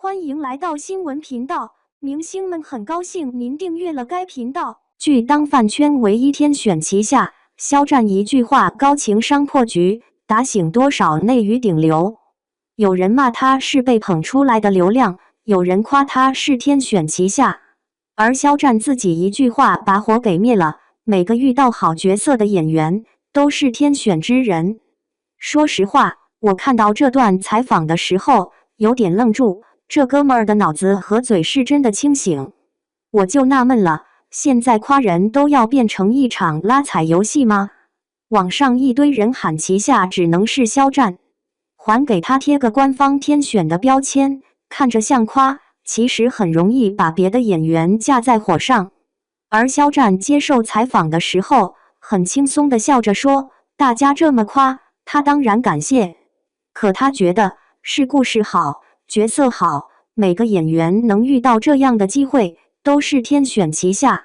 欢迎来到新闻频道，明星们很高兴您订阅了该频道。据当饭圈唯一天选旗下，肖战一句话高情商破局，打醒多少内娱顶流。有人骂他是被捧出来的流量，有人夸他是天选旗下，而肖战自己一句话把火给灭了。每个遇到好角色的演员都是天选之人。说实话，我看到这段采访的时候有点愣住，这哥们儿的脑子和嘴是真的清醒。我就纳闷了，现在夸人都要变成一场拉踩游戏吗？网上一堆人喊旗下只能是肖战，还给他贴个官方天选的标签，看着像夸，其实很容易把别的演员架在火上。而肖战接受采访的时候，很轻松地笑着说，大家这么夸，他当然感谢。可他觉得是故事好，角色好，每个演员能遇到这样的机会，都是天选旗下。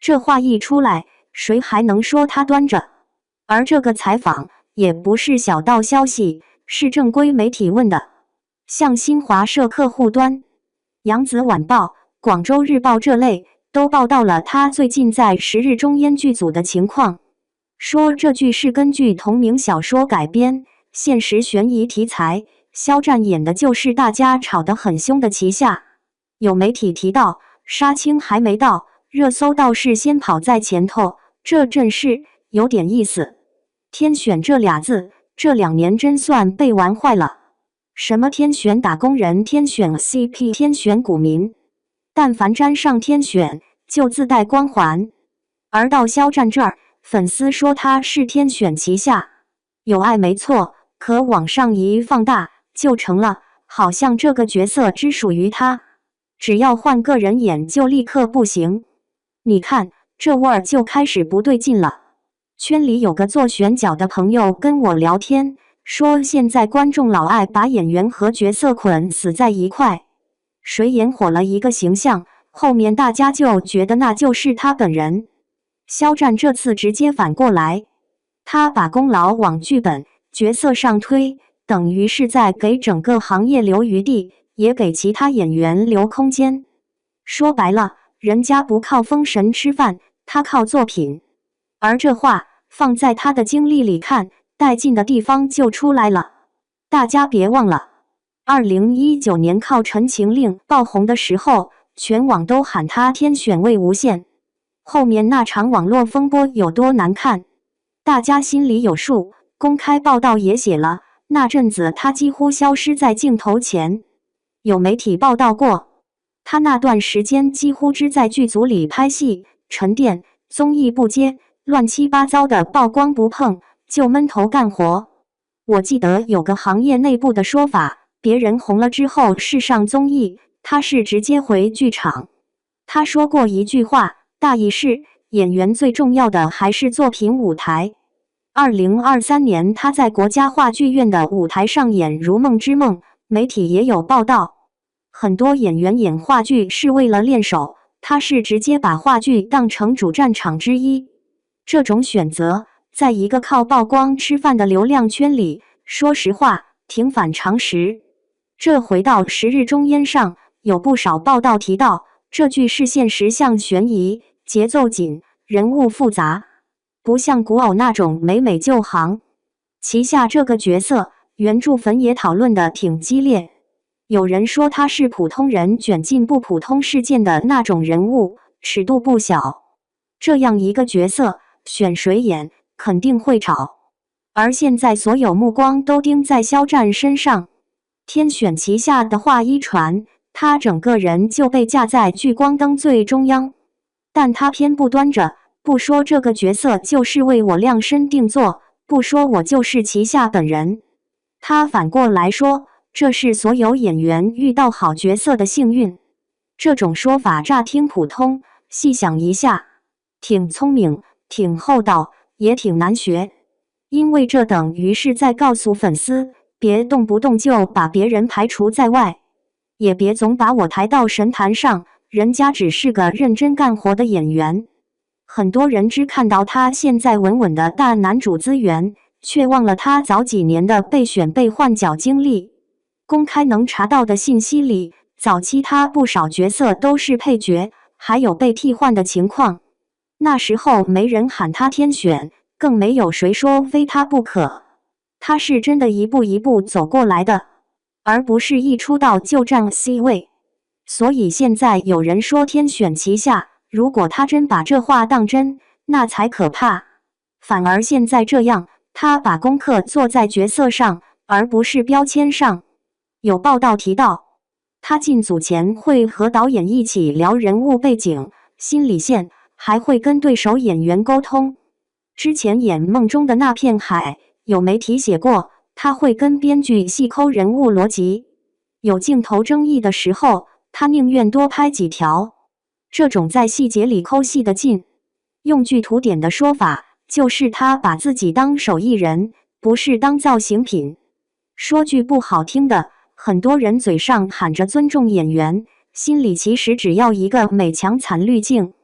这话一出来，谁还能说他端着？而这个采访也不是小道消息，是正规媒体问的，像新华社客户端、扬子晚报、广州日报这类都报道了他最近在十日中烟剧组的情况，说这剧是根据同名小说改编，现实悬疑题材，肖战演的就是大家吵得很凶的旗下。有媒体提到杀青还没到，热搜倒是先跑在前头，这阵势有点意思。天选这俩字，这2年真算被玩坏了。什么天选打工人，天选 CP， 天选股民，但凡沾上天选就自带光环。而到肖战这儿，粉丝说他是天选旗下，有爱没错，可网上一放大就成了好像这个角色只属于他，只要换个人演就立刻不行。你看这味儿就开始不对劲了。圈里有个做选角的朋友跟我聊天，说现在观众老爱把演员和角色捆死在一块，谁演火了一个形象，后面大家就觉得那就是他本人。肖战这次直接反过来，他把功劳往剧本、角色上推，等于是在给整个行业留余地，也给其他演员留空间。说白了，人家不靠封神吃饭，他靠作品。而这话放在他的经历里看，带劲的地方就出来了。大家别忘了，2019年靠《陈情令》爆红的时候，全网都喊他天选魏无羡。后面那场网络风波有多难看，大家心里有数，公开报道也写了，那阵子他几乎消失在镜头前。有媒体报道过，他那段时间几乎只在剧组里拍戏、沉淀，综艺不接，乱七八糟的曝光不碰，就闷头干活。我记得有个行业内部的说法，别人红了之后是上综艺，他是直接回剧场。他说过一句话，大意是演员最重要的还是作品舞台。2023年他在国家话剧院的舞台上演《如梦之梦》，媒体也有报道，很多演员演话剧是为了练手，他是直接把话剧当成主战场之一。这种选择，在一个靠曝光吃饭的流量圈里，说实话，挺反常识。这回到十日中烟上，有不少报道提到，这剧是现实向悬疑，节奏紧，人物复杂，不像古偶那种美美就行。旗下这个角色，原著粉也讨论得挺激烈。有人说他是普通人卷进不普通事件的那种人物，尺度不小。这样一个角色，选谁演肯定会吵。而现在所有目光都盯在肖战身上，天选旗下的话一传，他整个人就被架在聚光灯最中央。但他偏不端着，不说这个角色就是为我量身定做，不说我就是旗下本人。他反过来说，这是所有演员遇到好角色的幸运。这种说法乍听普通，细想一下，挺聪明，挺厚道，也挺难学。因为这等于是在告诉粉丝，别动不动就把别人排除在外，也别总把我抬到神坛上，人家只是个认真干活的演员。很多人只看到他现在稳稳的大男主资源，却忘了他早几年的被选被换角经历。公开能查到的信息里，早期他不少角色都是配角，还有被替换的情况。那时候没人喊他天选，更没有谁说非他不可。他是真的一步一步走过来的，而不是一出道就占 C 位。所以现在有人说天选旗下，如果他真把这话当真，那才可怕。反而现在这样，他把功课做在角色上，而不是标签上。有报道提到，他进组前会和导演一起聊人物背景、心理线，还会跟对手演员沟通。之前演《梦中的那片海》，有媒体写过，他会跟编剧细抠人物逻辑。有镜头争议的时候，他宁愿多拍几条。这种在细节里抠细的劲，用句图点的说法，就是他把自己当手艺人，不是当造型品。说句不好听的，很多人嘴上喊着尊重演员，心里其实只要一个美强惨滤镜。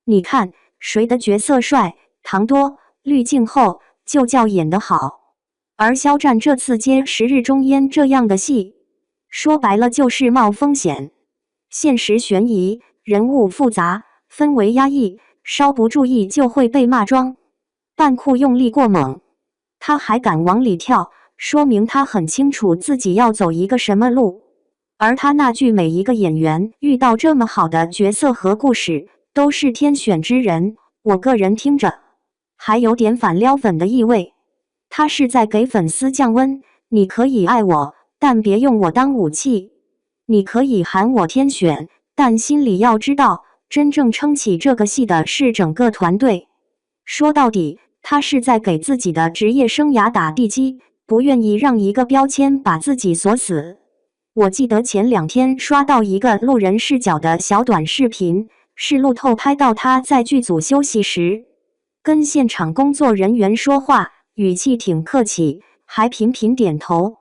你看谁的角色帅，糖多，滤镜厚，就叫演得好。而肖战这次接《十日终焉》这样的戏，说白了就是冒风险。现实悬疑，人物复杂，氛围压抑，稍不注意就会被骂装扮酷用力过猛。他还敢往里跳，说明他很清楚自己要走一个什么路。而他那句每一个演员遇到这么好的角色和故事，都是天选之人，我个人听着还有点反撩粉的意味。他是在给粉丝降温，你可以爱我，但别用我当武器。你可以喊我天选，但心里要知道，真正撑起这个戏的是整个团队。说到底，他是在给自己的职业生涯打地基，不愿意让一个标签把自己锁死。我记得前2天刷到一个路人视角的小短视频，是路透拍到他在剧组休息时，跟现场工作人员说话，语气挺客气，还频频点头。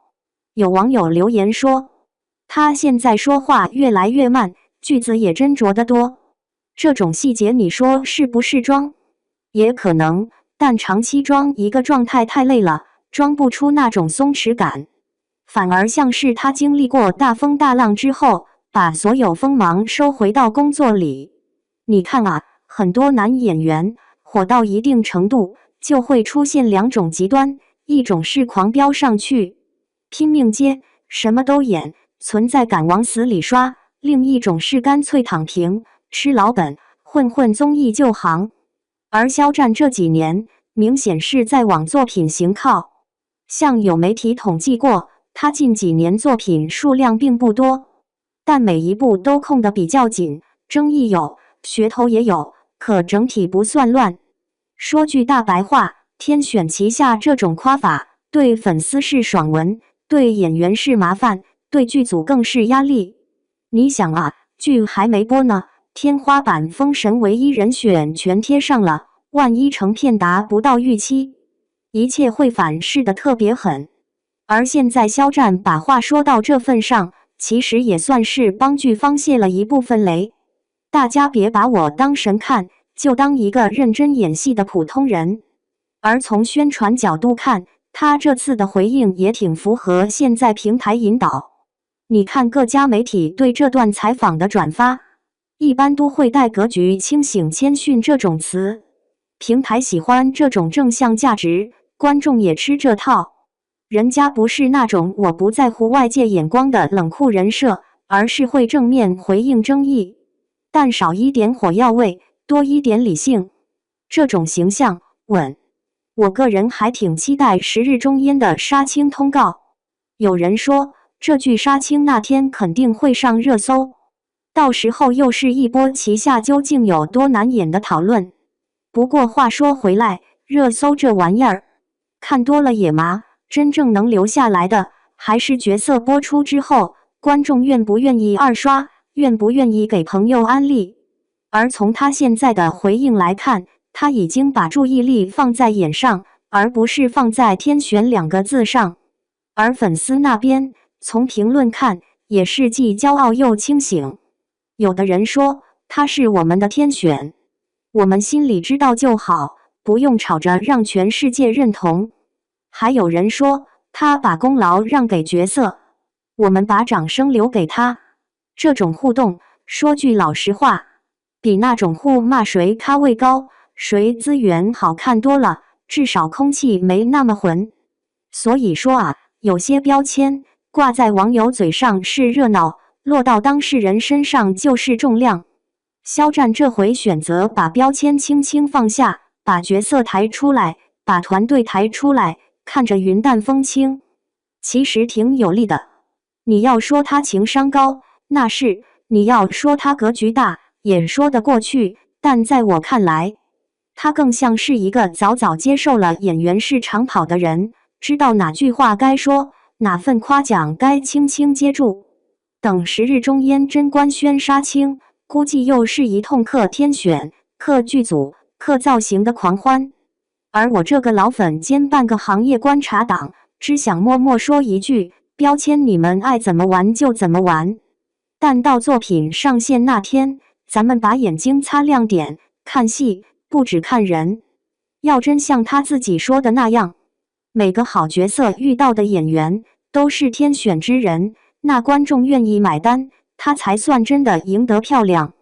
有网友留言说，他现在说话越来越慢，句子也斟酌得多。这种细节你说是不是装？也可能，但长期装一个状态太累了，装不出那种松弛感，反而像是他经历过大风大浪之后，把所有锋芒收回到工作里。你看啊，很多男演员火到一定程度，就会出现2种极端，一种是狂飙上去，拼命接，什么都演，存在感往死里刷；另一种是干脆躺平，吃老本，混混综艺就行。而肖战这几年明显是在往作品型靠，像有媒体统计过，他近几年作品数量并不多，但每一部都控得比较紧，争议有，噱头也有，可整体不算乱。说句大白话，天选旗下这种夸法，对粉丝是爽文，对演员是麻烦，对剧组更是压力。你想啊，剧还没播呢，天花板封神唯一人选全贴上了，万一成片达不到预期，一切会反噬得特别狠。而现在肖战把话说到这份上，其实也算是帮剧方泄了一部分雷。大家别把我当神看，就当一个认真演戏的普通人。而从宣传角度看，他这次的回应也挺符合现在平台引导。你看各家媒体对这段采访的转发，一般都会带格局清醒谦逊这种词。平台喜欢这种正向价值，观众也吃这套。人家不是那种我不在乎外界眼光的冷酷人设，而是会正面回应争议，但少一点火药味，多一点理性。这种形象稳。我个人还挺期待《十日终焉》的杀青通告。有人说，这剧杀青那天肯定会上热搜，到时候又是一波旗下究竟有多难演的讨论。不过话说回来，热搜这玩意儿，看多了也麻，真正能留下来的，还是角色播出之后，观众愿不愿意二刷，愿不愿意给朋友安利。而从他现在的回应来看，他已经把注意力放在演上，而不是放在天选2个字上。而粉丝那边，从评论看，也是既骄傲又清醒。有的人说，他是我们的天选，我们心里知道就好，不用吵着让全世界认同。还有人说，他把功劳让给角色，我们把掌声留给他。这种互动，说句老实话，比那种互骂谁咖位高，谁资源好看多了，至少空气没那么浑。所以说啊，有些标签挂在网友嘴上是热闹，落到当事人身上就是重量。肖战这回选择把标签轻轻放下，把角色抬出来，把团队抬出来，看着云淡风轻，其实挺有力的。你要说他情商高，那是；你要说他格局大，也说得过去。但在我看来，他更像是一个早早接受了演员是长跑的人，知道哪句话该说，哪份夸奖该轻轻接住。等时日中烟真官宣杀青，估计又是一通克天选、克剧组、克造型的狂欢。而我这个老粉兼半个行业观察党，只想默默说一句：标签你们爱怎么玩就怎么玩。但到作品上线那天，咱们把眼睛擦亮点，看戏不只看人。要真像他自己说的那样，每个好角色遇到的演员都是天选之人，那观众愿意买单，他才算真的赢得漂亮。